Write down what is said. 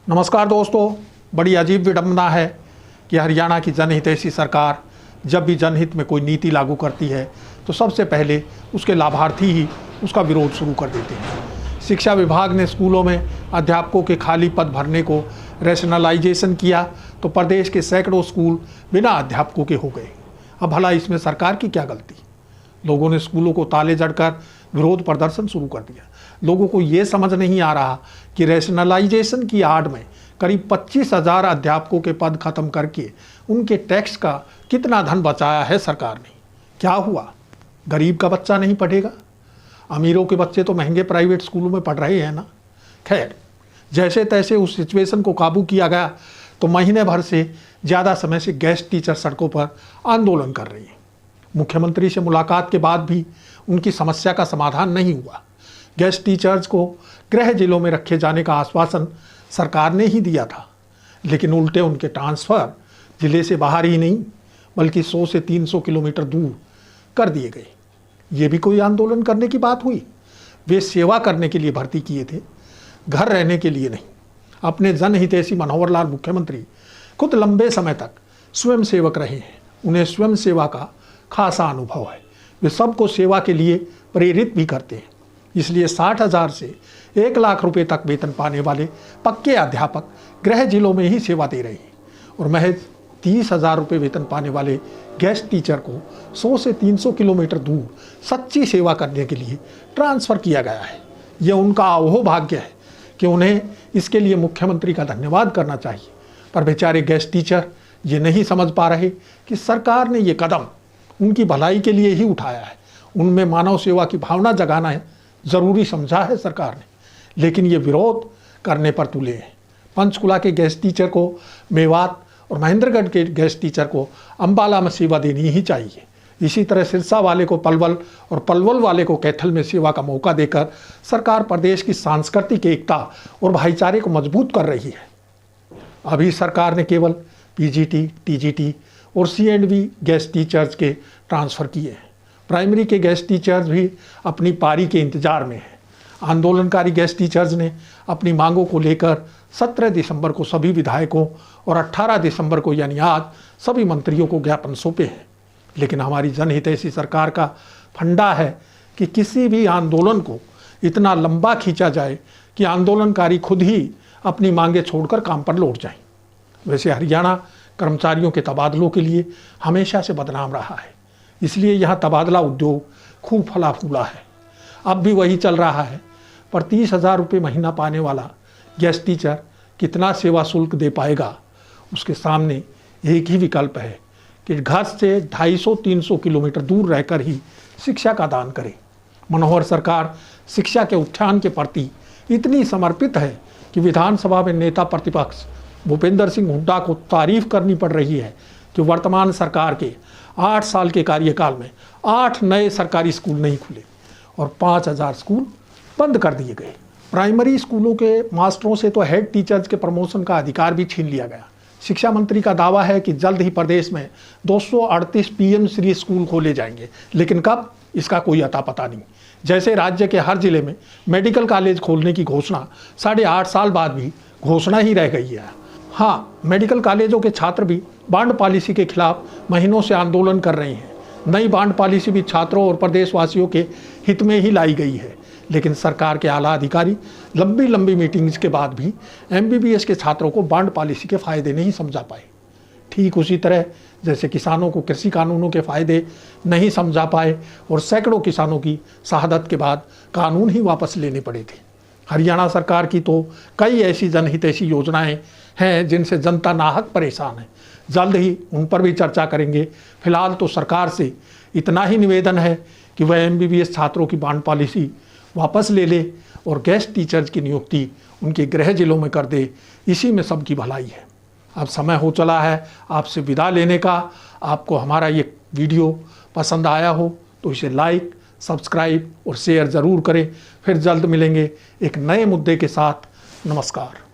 नमस्कार दोस्तों, बड़ी अजीब विडंबना है कि हरियाणा की जनहितैषी सरकार जब भी जनहित में कोई नीति लागू करती है तो सबसे पहले उसके लाभार्थी ही उसका विरोध शुरू कर देते हैं। शिक्षा विभाग ने स्कूलों में अध्यापकों के खाली पद भरने को रैशनलाइजेशन किया तो प्रदेश के सैकड़ों स्कूल बिना अध्यापकों के हो गए। अब भला इसमें सरकार की क्या गलती? लोगों ने स्कूलों को ताले जड़कर विरोध प्रदर्शन शुरू कर दिया। लोगों को ये समझ नहीं आ रहा कि रैशनलाइजेशन की आड़ में करीब 25,000 अध्यापकों के पद खत्म करके उनके टैक्स का कितना धन बचाया है सरकार ने। क्या हुआ? गरीब का बच्चा नहीं पढ़ेगा? अमीरों के बच्चे तो महंगे प्राइवेट स्कूलों में पढ़ रहे हैं ना। खैर, जैसे तैसे उस सिचुएशन को काबू किया गया तो महीने भर से ज़्यादा समय से गेस्ट टीचर सड़कों पर आंदोलन कर रही हैं। मुख्यमंत्री से मुलाकात के बाद भी उनकी समस्या का समाधान नहीं हुआ। गेस्ट टीचर्स को गृह जिलों में रखे जाने का आश्वासन सरकार ने ही दिया था, लेकिन उल्टे उनके ट्रांसफ़र जिले से बाहर ही नहीं बल्कि 100 से 300 किलोमीटर दूर कर दिए गए। ये भी कोई आंदोलन करने की बात हुई? वे सेवा करने के लिए भर्ती किए थे, घर रहने के लिए नहीं। अपने जनहितैषी मनोहर लाल मुख्यमंत्री खुद लंबे समय तक स्वयं सेवक रहे हैं। उन्हें स्वयं सेवा का खासा अनुभव है। वे सबको सेवा के लिए प्रेरित भी करते हैं। इसलिए 60,000 से 1 लाख रुपए तक वेतन पाने वाले पक्के अध्यापक गृह जिलों में ही सेवा दे रहे हैं और महज 30,000 रुपये वेतन पाने वाले गेस्ट टीचर को 100 से 300 किलोमीटर दूर सच्ची सेवा करने के लिए ट्रांसफ़र किया गया है। यह उनका अहोभाग्य है कि उन्हें इसके लिए मुख्यमंत्री का धन्यवाद करना चाहिए। पर बेचारे गेस्ट टीचर ये नहीं समझ पा रहे कि सरकार ने ये कदम उनकी भलाई के लिए ही उठाया है। उनमें मानव सेवा की भावना जगाना ज़रूरी समझा है सरकार ने, लेकिन ये विरोध करने पर तुले हैं। पंचकुला के गेस्ट टीचर को मेवात और महेंद्रगढ़ के गेस्ट टीचर को अंबाला में सेवा देनी ही चाहिए। इसी तरह सिरसा वाले को पलवल और पलवल वाले को कैथल में सेवा का मौका देकर सरकार प्रदेश की सांस्कृतिक एकता और भाईचारे को मजबूत कर रही है। अभी सरकार ने केवल पीजीटी, टीजीटी और C&V गेस्ट टीचर्स के ट्रांसफ़र किए हैं। प्राइमरी के गेस्ट टीचर्स भी अपनी पारी के इंतजार में हैं। आंदोलनकारी गेस्ट टीचर्स ने अपनी मांगों को लेकर 17 दिसंबर को सभी विधायकों और 18 दिसंबर को यानी आज सभी मंत्रियों को ज्ञापन सौंपे हैं। लेकिन हमारी जनहितैषी सरकार का फंडा है कि किसी भी आंदोलन को इतना लंबा खींचा जाए कि आंदोलनकारी खुद ही अपनी मांगें छोड़कर काम पर लौट जाएं। वैसे हरियाणा कर्मचारियों के तबादलों के लिए हमेशा से बदनाम रहा है, इसलिए यहाँ तबादला उद्योग खूब फला फूला है। अब भी वही चल रहा है। पर 30,000 रुपये महीना पाने वाला गेस्ट टीचर कितना सेवा शुल्क दे पाएगा? उसके सामने एक ही विकल्प है कि घर से 250-300 किलोमीटर दूर रहकर ही शिक्षा का दान करे। मनोहर सरकार शिक्षा के उत्थान के प्रति इतनी समर्पित है कि विधानसभा में नेता प्रतिपक्ष भूपेंद्र सिंह हुड्डा को तारीफ करनी पड़ रही है कि वर्तमान सरकार के 8 साल के कार्यकाल में 8 नए सरकारी स्कूल नहीं खुले और 5,000 स्कूल बंद कर दिए गए। प्राइमरी स्कूलों के मास्टरों से तो हेड टीचर्स के प्रमोशन का अधिकार भी छीन लिया गया। शिक्षा मंत्री का दावा है कि जल्द ही प्रदेश में 238 PM श्री स्कूल खोले जाएंगे, लेकिन कब, इसका कोई अता पता नहीं। जैसे राज्य के हर जिले में मेडिकल कॉलेज खोलने की घोषणा 8.5 साल बाद भी घोषणा ही रह गई है। हाँ, मेडिकल कॉलेजों के छात्र भी बांड पॉलिसी के खिलाफ महीनों से आंदोलन कर रहे हैं। नई बांड पॉलिसी भी छात्रों और प्रदेशवासियों के हित में ही लाई गई है, लेकिन सरकार के आला अधिकारी लंबी लंबी मीटिंग्स के बाद भी MBBS के छात्रों को बांड पॉलिसी के फ़ायदे नहीं समझा पाए। ठीक उसी तरह जैसे किसानों को कृषि कानूनों के फ़ायदे नहीं समझा पाए और सैकड़ों किसानों की शहादत के बाद कानून ही वापस लेने पड़े थे। हरियाणा सरकार की तो कई ऐसी जनहितैषी योजनाएं हैं जिनसे जनता नाहक परेशान है। जल्द ही उन पर भी चर्चा करेंगे। फिलहाल तो सरकार से इतना ही निवेदन है कि वह MBBS छात्रों की बांड पॉलिसी वापस ले ले और गेस्ट टीचर्स की नियुक्ति उनके गृह जिलों में कर दे। इसी में सबकी भलाई है। अब समय हो चला है आपसे विदा लेने का। आपको हमारा ये वीडियो पसंद आया हो तो इसे लाइक, सब्सक्राइब और शेयर ज़रूर करें। फिर जल्द मिलेंगे एक नए मुद्दे के साथ। नमस्कार।